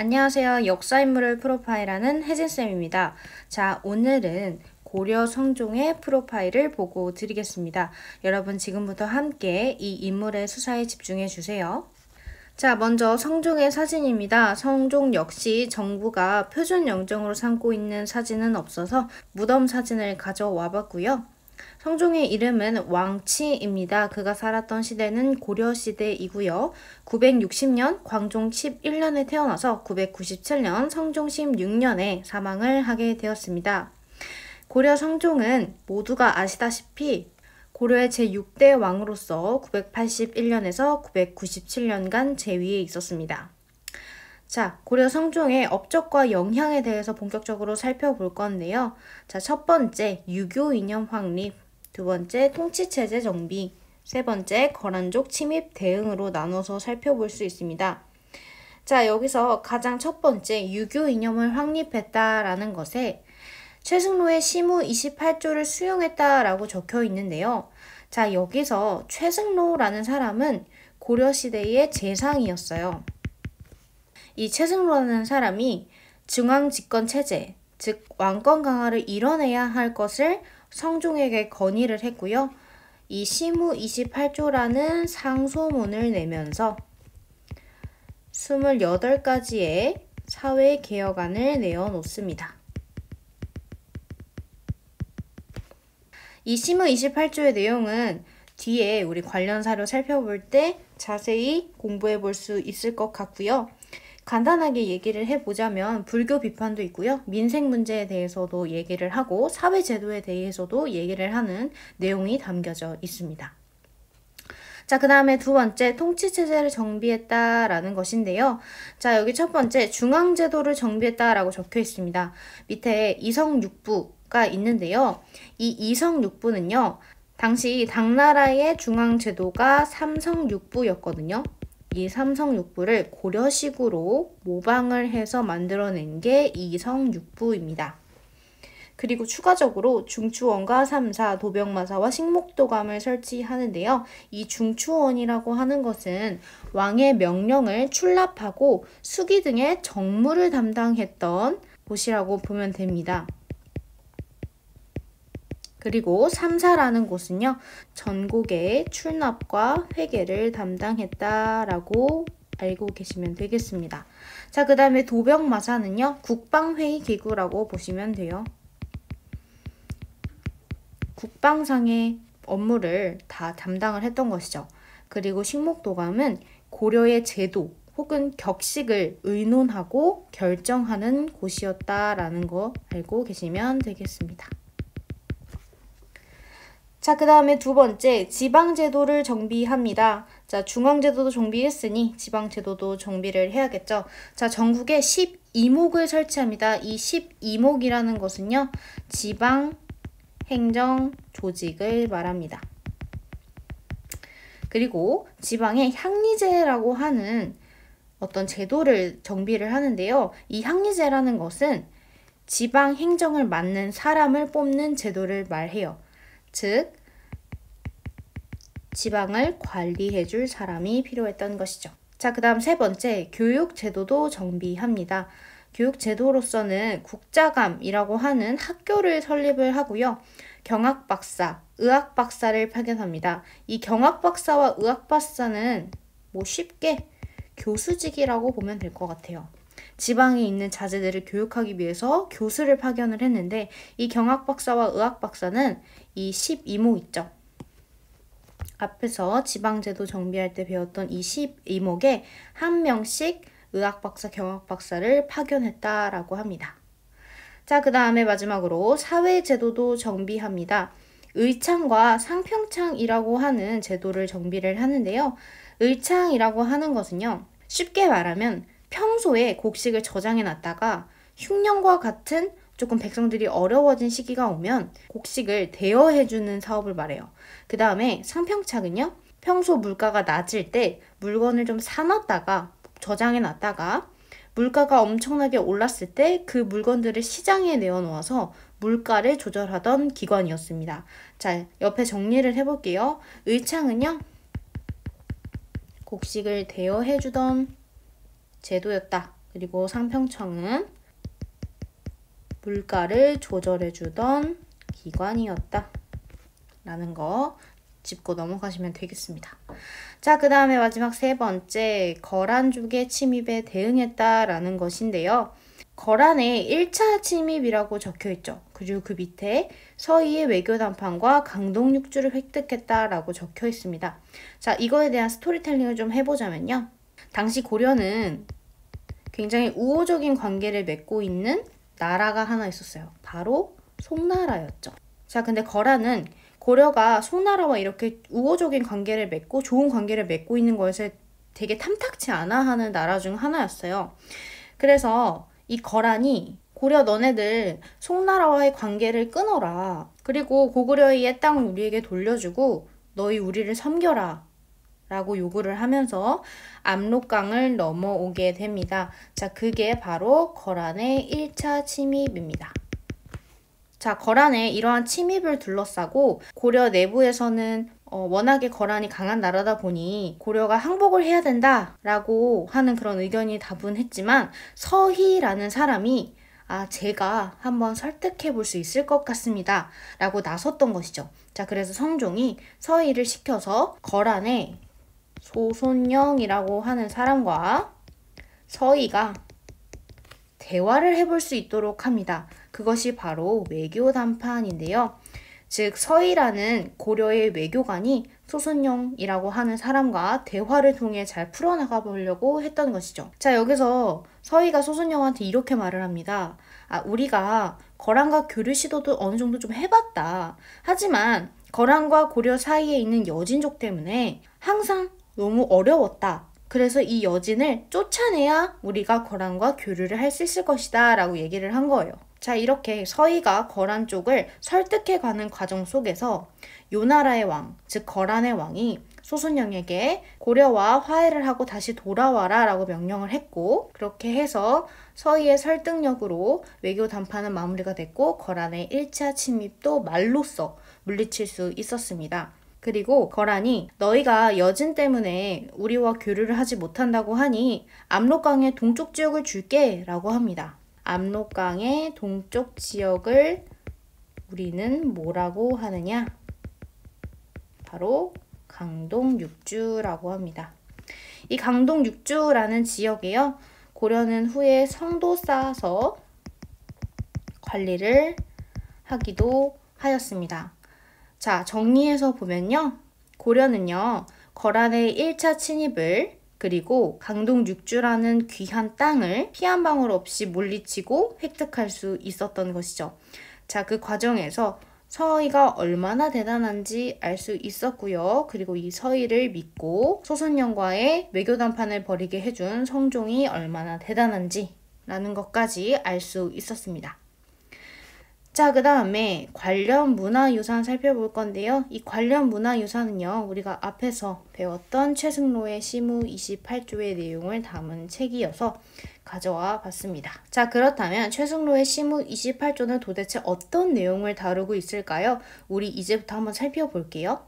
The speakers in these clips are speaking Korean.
안녕하세요. 역사인물을 프로파일하는 혜진쌤입니다. 자, 오늘은 고려 성종의 프로파일을 보고 드리겠습니다. 여러분 지금부터 함께 이 인물의 수사에 집중해 주세요. 자, 먼저 성종의 사진입니다. 성종 역시 정부가 표준 영정으로 삼고 있는 사진은 없어서 무덤 사진을 가져와 봤고요. 성종의 이름은 왕치입니다. 그가 살았던 시대는 고려시대이고요. 960년 광종 11년에 태어나서 997년 성종 16년에 사망을 하게 되었습니다. 고려 성종은 모두가 아시다시피 고려의 제6대 왕으로서 981년에서 997년간 재위에 있었습니다. 자, 고려 성종의 업적과 영향에 대해서 본격적으로 살펴볼 건데요. 자, 첫 번째, 유교 이념 확립. 두 번째, 통치체제 정비. 세 번째, 거란족 침입 대응으로 나눠서 살펴볼 수 있습니다. 자, 여기서 가장 첫 번째, 유교 이념을 확립했다라는 것에 최승로의 시무 28조를 수용했다라고 적혀 있는데요. 자, 여기서 최승로라는 사람은 고려시대의 재상이었어요. 이 최승로라는 사람이 중앙집권체제, 즉 왕권 강화를 이뤄내야 할 것을 성종에게 건의를 했고요. 이 시무 28조라는 상소문을 내면서 28가지의 사회개혁안을 내어놓습니다. 이 시무 28조의 내용은 뒤에 우리 관련 사료 살펴볼 때 자세히 공부해 볼 수 있을 것 같고요. 간단하게 얘기를 해보자면 불교 비판도 있고요. 민생 문제에 대해서도 얘기를 하고 사회제도에 대해서도 얘기를 하는 내용이 담겨져 있습니다. 자, 그 다음에 두 번째, 통치체제를 정비했다라는 것인데요. 자, 여기 첫 번째, 중앙제도를 정비했다라고 적혀 있습니다. 밑에 이성육부가 있는데요. 이 이성육부는요, 당시 당나라의 중앙제도가 삼성육부였거든요. 이 삼성육부를 고려식으로 모방을 해서 만들어낸 게 이성육부입니다. 그리고 추가적으로 중추원과 삼사, 도병마사와 식목도감을 설치하는데요. 이 중추원이라고 하는 것은 왕의 명령을 출납하고 수기 등의 정무를 담당했던 곳이라고 보면 됩니다. 그리고 삼사라는 곳은요, 전국의 출납과 회계를 담당했다라고 알고 계시면 되겠습니다. 자, 그 다음에 도병마사는요, 국방회의 기구라고 보시면 돼요. 국방상의 업무를 다 담당을 했던 것이죠. 그리고 식목도감은 고려의 제도 혹은 격식을 의논하고 결정하는 곳이었다라는 거 알고 계시면 되겠습니다. 자, 그 다음에 두 번째, 지방제도를 정비합니다. 자, 중앙제도도 정비했으니 지방제도도 정비를 해야겠죠. 자, 전국에 12목을 설치합니다. 이 12목이라는 것은요, 지방행정조직을 말합니다. 그리고 지방에 향리제라고 하는 어떤 제도를 정비를 하는데요. 이 향리제라는 것은 지방행정을 맡는 사람을 뽑는 제도를 말해요. 즉, 지방을 관리해줄 사람이 필요했던 것이죠. 자, 그 다음 세 번째, 교육제도도 정비합니다. 교육제도로서는 국자감이라고 하는 학교를 설립을 하고요. 경학박사, 의학박사를 파견합니다. 이 경학박사와 의학박사는 쉽게 교수직이라고 보면 될 것 같아요. 지방에 있는 자제들을 교육하기 위해서 교수를 파견을 했는데 이 경학박사와 의학박사는 이 12목 있죠. 앞에서 지방제도 정비할 때 배웠던 이 12목에 한 명씩 의학박사, 경학박사를 파견했다라고 합니다. 자, 그 다음에 마지막으로 사회제도도 정비합니다. 의창과 상평창이라고 하는 제도를 정비를 하는데요. 의창이라고 하는 것은요, 쉽게 말하면 평소에 곡식을 저장해 놨다가 흉년과 같은 조금 백성들이 어려워진 시기가 오면 곡식을 대여해주는 사업을 말해요. 그 다음에 상평착은요, 평소 물가가 낮을 때 물건을 좀 사놨다가 저장해 놨다가 물가가 엄청나게 올랐을 때 그 물건들을 시장에 내어놓아서 물가를 조절하던 기관이었습니다. 자, 옆에 정리를 해볼게요. 의창은요, 곡식을 대여해주던 제도였다. 그리고 상평청은 물가를 조절해주던 기관이었다 라는 거 짚고 넘어가시면 되겠습니다. 자, 그 다음에 마지막 세 번째, 거란족의 침입에 대응했다 라는 것인데요. 거란에 1차 침입이라고 적혀있죠. 그리고 그 밑에 서희의 외교 담판과 강동 육주를 획득했다 라고 적혀 있습니다. 자, 이거에 대한 스토리텔링을 좀 해보자면요. 당시 고려는 굉장히 우호적인 관계를 맺고 있는 나라가 하나 있었어요. 바로 송나라였죠. 자, 근데 거란은 고려가 송나라와 이렇게 우호적인 관계를 맺고 좋은 관계를 맺고 있는 것을 되게 탐탁치 않아 하는 나라 중 하나였어요. 그래서 이 거란이 고려 너네들 송나라와의 관계를 끊어라. 그리고 고구려의 땅 우리에게 돌려주고 너희 우리를 섬겨라. 라고 요구를 하면서 압록강을 넘어오게 됩니다. 자, 그게 바로 거란의 1차 침입입니다. 자, 거란의 이러한 침입을 둘러싸고 고려 내부에서는 워낙에 거란이 강한 나라다 보니 고려가 항복을 해야 된다라고 하는 그런 의견이 다분했지만 서희라는 사람이 제가 한번 설득해 볼 수 있을 것 같습니다 라고 나섰던 것이죠. 자, 그래서 성종이 서희를 시켜서 거란의 소손영이라고 하는 사람과 서희가 대화를 해볼 수 있도록 합니다. 그것이 바로 외교 담판인데요. 즉 서희라는 고려의 외교관이 소손영이라고 하는 사람과 대화를 통해 잘 풀어나가 보려고 했던 것이죠. 자, 여기서 서희가 소손영한테 이렇게 말을 합니다. 우리가 거란과 교류 시도도 어느 정도 좀 해봤다. 하지만 거란과 고려 사이에 있는 여진족 때문에 항상 너무 어려웠다. 그래서 이 여진을 쫓아내야 우리가 거란과 교류를 할 수 있을 것이다 라고 얘기를 한 거예요. 자, 이렇게 서희가 거란 쪽을 설득해가는 과정 속에서 요나라의 왕, 즉 거란의 왕이 소손영에게 고려와 화해를 하고 다시 돌아와라 라고 명령을 했고, 그렇게 해서 서희의 설득력으로 외교 담판은 마무리가 됐고 거란의 1차 침입도 말로써 물리칠 수 있었습니다. 그리고 거란이 너희가 여진 때문에 우리와 교류를 하지 못한다고 하니 압록강의 동쪽 지역을 줄게 라고 합니다. 압록강의 동쪽 지역을 우리는 뭐라고 하느냐? 바로 강동육주라고 합니다. 이 강동육주라는 지역에요. 고려는 후에 성도 쌓아서 관리를 하기도 하였습니다. 자, 정리해서 보면요. 고려는요. 거란의 1차 침입을 그리고 강동육주라는 귀한 땅을 피 한 방울 없이 물리치고 획득할 수 있었던 것이죠. 자, 그 과정에서 서희가 얼마나 대단한지 알 수 있었고요. 그리고 이 서희를 믿고 소손영과의 외교 담판을 벌이게 해준 성종이 얼마나 대단한지 라는 것까지 알 수 있었습니다. 자, 그 다음에 관련 문화유산 살펴볼 건데요. 이 관련 문화유산은요. 우리가 앞에서 배웠던 최승로의 시무 28조의 내용을 담은 책이어서 가져와 봤습니다. 자, 그렇다면 최승로의 시무 28조는 도대체 어떤 내용을 다루고 있을까요? 우리 이제부터 한번 살펴볼게요.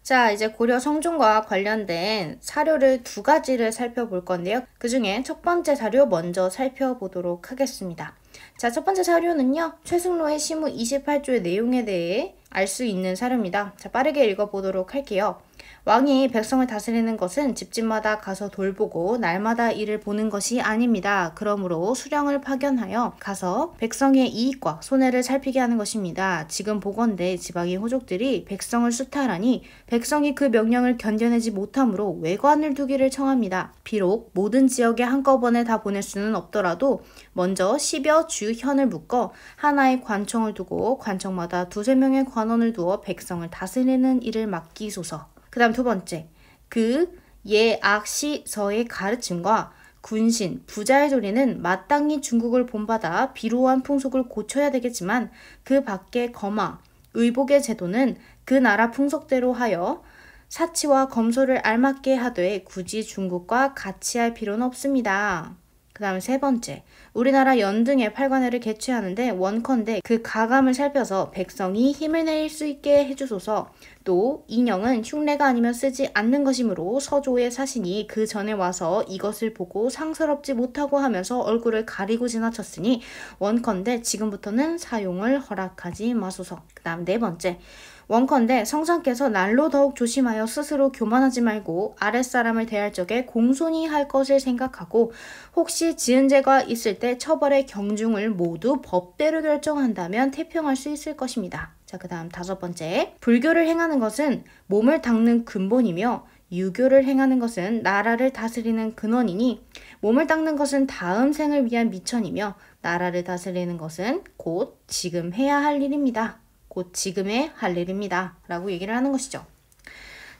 자, 이제 고려 성종과 관련된 사료를 두 가지를 살펴볼 건데요. 그 중에 첫 번째 사료 먼저 살펴보도록 하겠습니다. 자, 첫 번째 사료는요. 최승로의 시무 28조의 내용에 대해 알 수 있는 사료입니다. 자, 빠르게 읽어보도록 할게요. 왕이 백성을 다스리는 것은 집집마다 가서 돌보고 날마다 일을 보는 것이 아닙니다. 그러므로 수령을 파견하여 가서 백성의 이익과 손해를 살피게 하는 것입니다. 지금 보건대 지방의 호족들이 백성을 수탈하니 백성이 그 명령을 견뎌내지 못하므로 외관을 두기를 청합니다. 비록 모든 지역에 한꺼번에 다 보낼 수는 없더라도 먼저 10여 주현을 묶어 하나의 관청을 두고 관청마다 두세 명의 관원을 두어 백성을 다스리는 일을 맡기소서. 그 다음 두 번째, 그 예악시서의 가르침과 군신, 부자의 소리는 마땅히 중국을 본받아 비루한 풍속을 고쳐야 되겠지만 그 밖의 거마, 의복의 제도는 그 나라 풍속대로 하여 사치와 검소를 알맞게 하되 굳이 중국과 같이 할 필요는 없습니다. 그 다음에 세 번째, 우리나라 연등의 팔관회를 개최하는데 원컨대 그 가감을 살펴서 백성이 힘을 낼 수 있게 해주소서. 또 인형은 흉내가 아니면 쓰지 않는 것이므로 서조의 사신이 그 전에 와서 이것을 보고 상스럽지 못하고 하면서 얼굴을 가리고 지나쳤으니 원컨대 지금부터는 사용을 허락하지 마소서. 그 다음 네 번째, 원컨대 성상께서 날로 더욱 조심하여 스스로 교만하지 말고 아랫사람을 대할 적에 공손히 할 것을 생각하고 혹시 지은 죄가 있을 때 처벌의 경중을 모두 법대로 결정한다면 태평할 수 있을 것입니다. 자, 그 다음 다섯 번째, 불교를 행하는 것은 몸을 닦는 근본이며 유교를 행하는 것은 나라를 다스리는 근원이니 몸을 닦는 것은 다음 생을 위한 미천이며 나라를 다스리는 것은 곧 지금 해야 할 일입니다. 곧 지금의 할 일입니다. 라고 얘기를 하는 것이죠.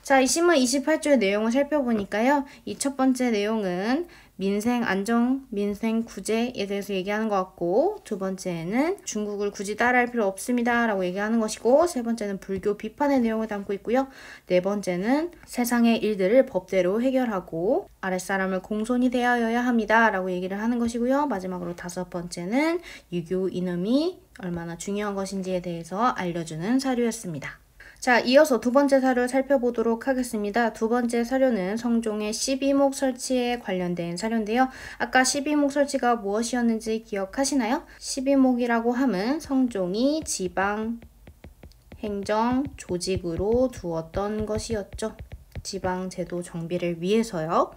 자, 이 신문 28조의 내용을 살펴보니까요. 이 첫 번째 내용은 민생 안정, 민생 구제에 대해서 얘기하는 것 같고, 두 번째는 중국을 굳이 따라할 필요 없습니다. 라고 얘기하는 것이고, 세 번째는 불교 비판의 내용을 담고 있고요. 네 번째는 세상의 일들을 법대로 해결하고 아랫사람을 공손히 대하여야 합니다. 라고 얘기를 하는 것이고요. 마지막으로 다섯 번째는 유교 이념이 얼마나 중요한 것인지에 대해서 알려주는 사료였습니다. 자, 이어서 두 번째 사료 살펴보도록 하겠습니다. 두 번째 사료는 성종의 12목 설치에 관련된 사료인데요. 아까 12목 설치가 무엇이었는지 기억하시나요? 12목이라고 함은 성종이 지방 행정 조직으로 두었던 것이었죠. 지방 제도 정비를 위해서요.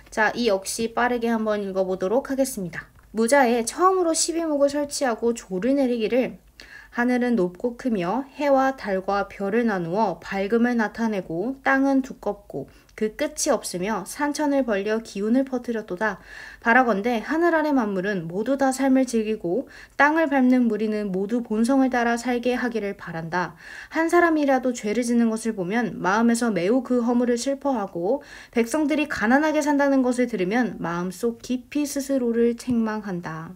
자, 이 역시 빠르게 한번 읽어보도록 하겠습니다. 무자에 처음으로 12목을 설치하고 조를 내리기를 하늘은 높고 크며 해와 달과 별을 나누어 밝음을 나타내고 땅은 두껍고 그 끝이 없으며 산천을 벌려 기운을 퍼뜨렸도다. 바라건대 하늘 아래 만물은 모두 다 삶을 즐기고 땅을 밟는 무리는 모두 본성을 따라 살게 하기를 바란다. 한 사람이라도 죄를 짓는 것을 보면 마음에서 매우 그 허물을 슬퍼하고 백성들이 가난하게 산다는 것을 들으면 마음속 깊이 스스로를 책망한다.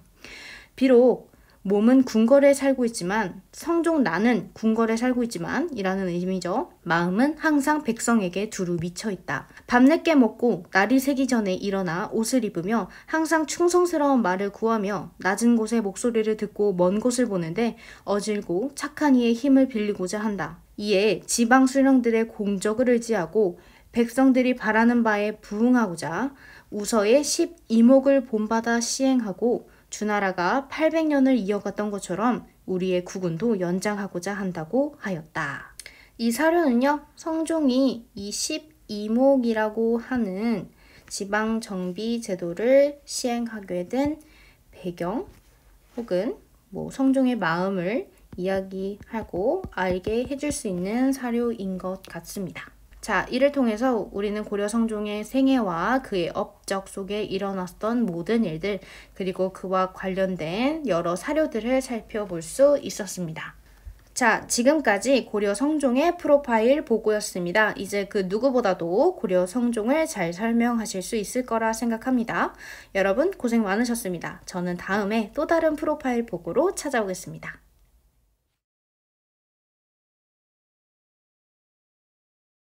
비록 몸은 궁궐에 살고 있지만 성종 나는 궁궐에 살고 있지만 이라는 의미죠. 마음은 항상 백성에게 두루 미쳐 있다. 밤늦게 먹고 날이 새기 전에 일어나 옷을 입으며 항상 충성스러운 말을 구하며 낮은 곳의 목소리를 듣고 먼 곳을 보는데 어질고 착한 이의 힘을 빌리고자 한다. 이에 지방 수령들의 공적을 의지하고 백성들이 바라는 바에 부응하고자 우서의 12목을 본받아 시행하고 주나라가 800년을 이어갔던 것처럼 우리의 국운도 연장하고자 한다고 하였다. 이 사료는요, 성종이 이 12목이라고 하는 지방정비 제도를 시행하게 된 배경 혹은 성종의 마음을 이야기하고 알게 해줄 수 있는 사료인 것 같습니다. 자, 이를 통해서 우리는 고려 성종의 생애와 그의 업적 속에 일어났던 모든 일들, 그리고 그와 관련된 여러 사료들을 살펴볼 수 있었습니다. 자, 지금까지 고려 성종의 프로파일 보고였습니다. 이제 그 누구보다도 고려 성종을 잘 설명하실 수 있을 거라 생각합니다. 여러분 고생 많으셨습니다. 저는 다음에 또 다른 프로파일 보고로 찾아오겠습니다.